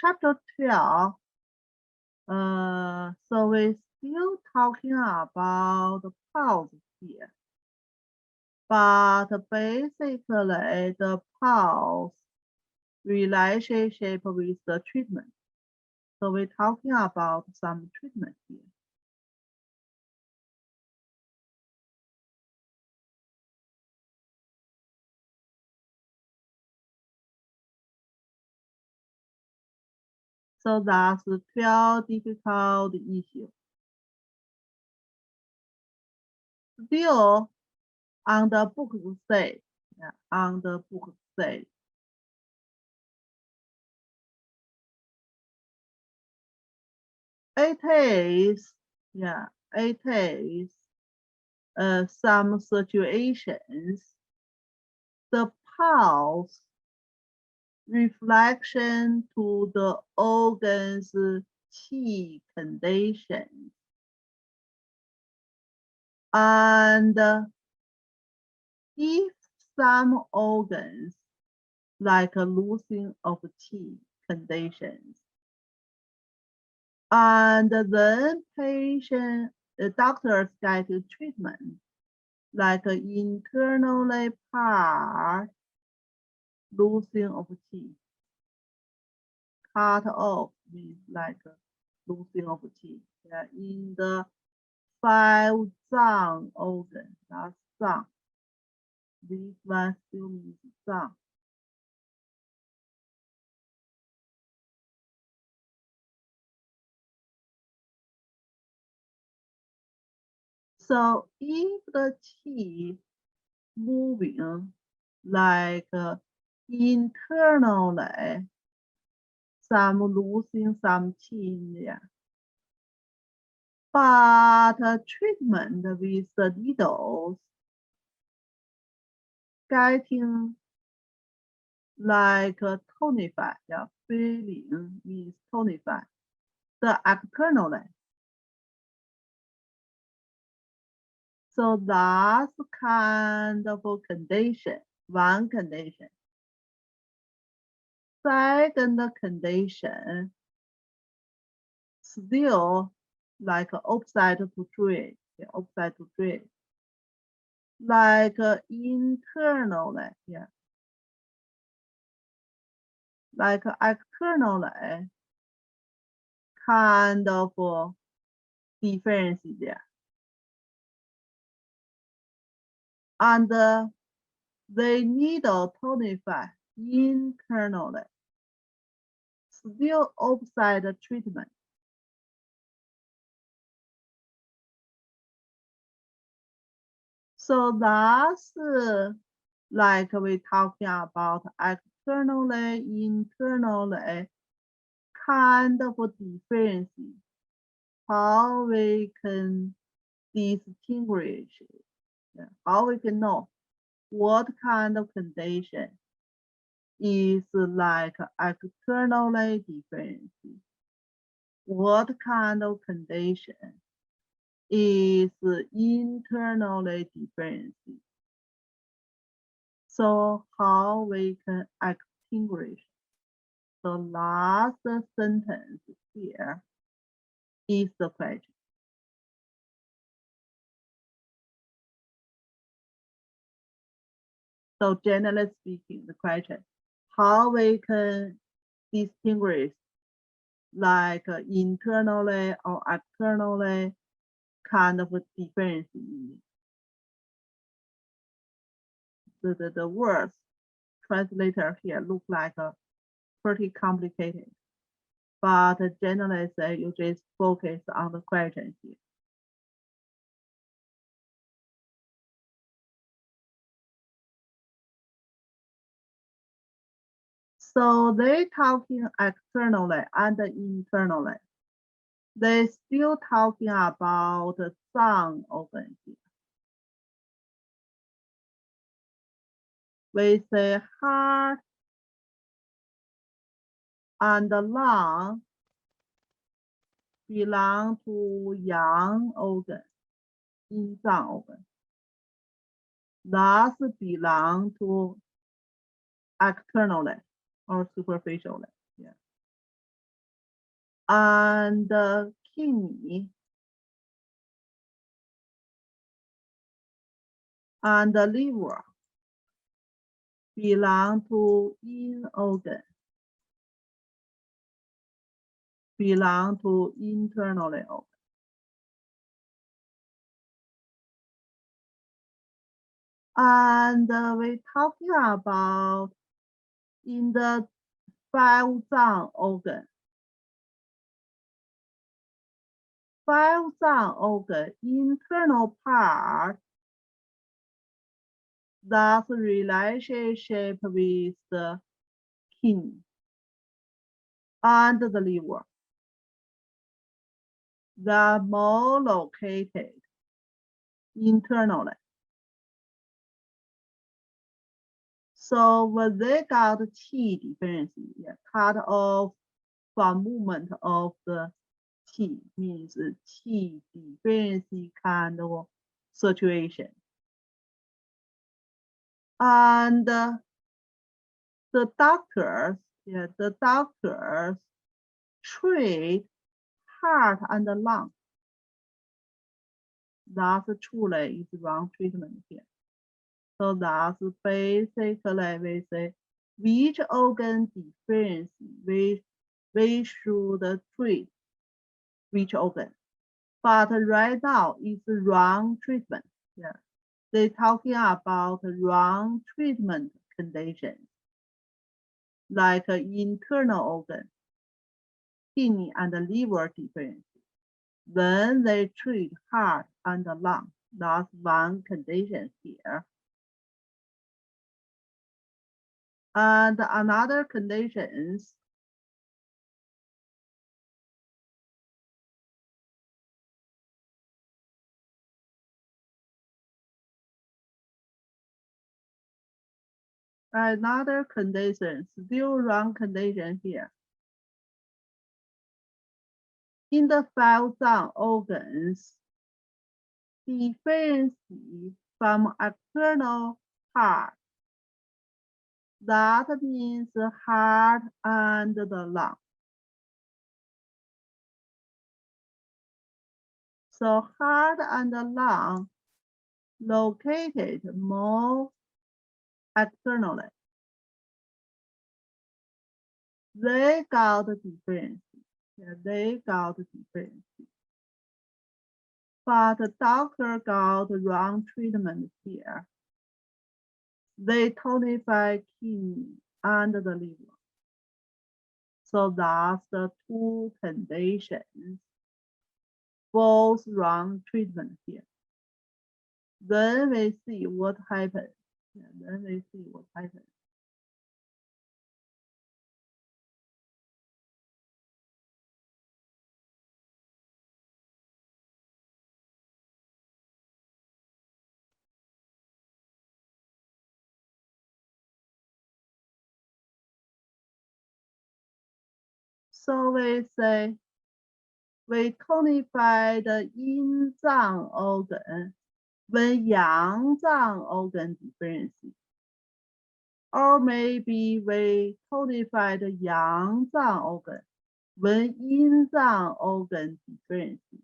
chapter 12. So we're still talking about the pulse here. But basically, the pulse relationship with the treatment. So we're talking about some treatment here. So that's 12 difficult issues. Still, on the book stage, on the book stage. It is some situations, the pulse reflection to the organ's qi conditions. And if some organs, like a losing of qi conditions, and then the doctors get treatment, like internally part losing of qi, cut off means like losing of qi. In the 5 zang organ, that's zang. This one still means zang. So if the qi moving like internally, some losing some qi in there, but treatment with the needles getting like tonify, feeling means tonify the externally. So that's kind of a condition, one condition. Second condition, still like opposite to trade, opposite to trade. Like internally, like externally, kind of difference there. And they need to tonify internally, still opposite treatment. So that's like we talking about externally, internally, kind of difference. How we can distinguish it, how we can know what kind of condition is like externally different, what kind of condition is internally different. So how we can distinguish? The last sentence here is the question. So generally speaking, the question, how we can distinguish like internally or externally kind of a difference in the words translator here look like pretty complicated, but generally say you just focus on the question here. So they talking externally and internally. They still talking about some organ here. We say heart and lung belong to yang organ, 阴脏 organ. Thus belong to externally or superficially. and kidney and liver belong to internal organ. And we're talking about in the 5 zang organ. 5 zang organ, internal part, that's relationship with the kidney and the liver. They're more located internally. So when they got Qi deficiency, cut off from movement of the Qi, means Qi deficiency kind of situation. And the doctors treat heart and lung. That's truly is wrong treatment here. So that's basically we say which organ deficiency we should treat which organ. But right now it's wrong treatment. Yeah. They're talking about wrong treatment conditions, like internal organ, kidney and liver deficiency. Then they treat heart and lung. That's one condition here. And another conditions, still wrong condition here. In the 5 zang organs, deficiency from external heart. That means the heart and the lung. So heart and the lung located more externally. They got deficiency. Yeah, they got deficiency. But the doctor got the wrong treatment here. They tonify kidney and the liver. So that's the 2 conditions, both wrong treatment here. Then we see what happens. Yeah, then we see what happens. So we say, we tonify the yin zang organ when yang zang organ deficiency. Or maybe we tonify the yang zang organ when yin zang organ deficiency.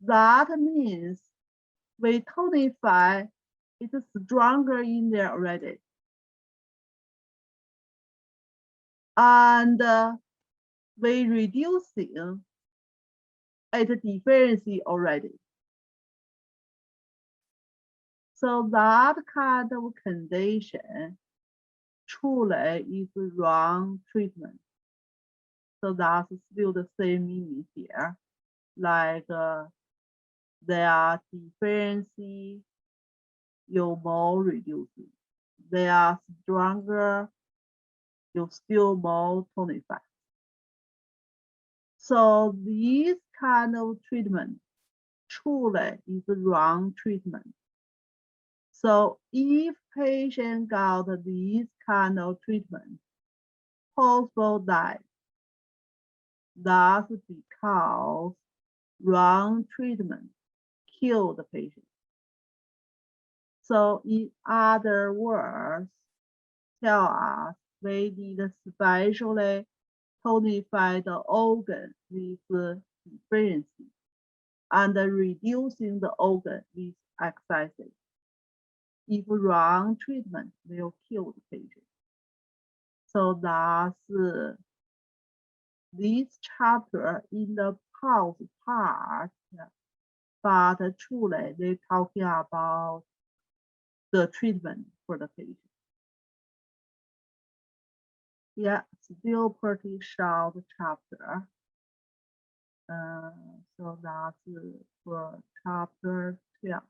That means we tonify, it's stronger in there already. And we reducing its deficiency already. So that kind of condition truly is wrong treatment. So that's still the same meaning here. Like their deficiency, you more reducing. They are stronger, you still more tonify. So this kind of treatment truly is wrong treatment. So if patient got this kind of treatment, possible die. That's because wrong treatment killed the patient. So in other words, tell us we need especially tonify the organ with efficiency and reducing the organ with excesses. If wrong treatment will kill the patient. So that's this chapter in the pause part, but truly they're talking about the treatment for the patient. Yeah, still pretty short chapter. So that's for chapter 12.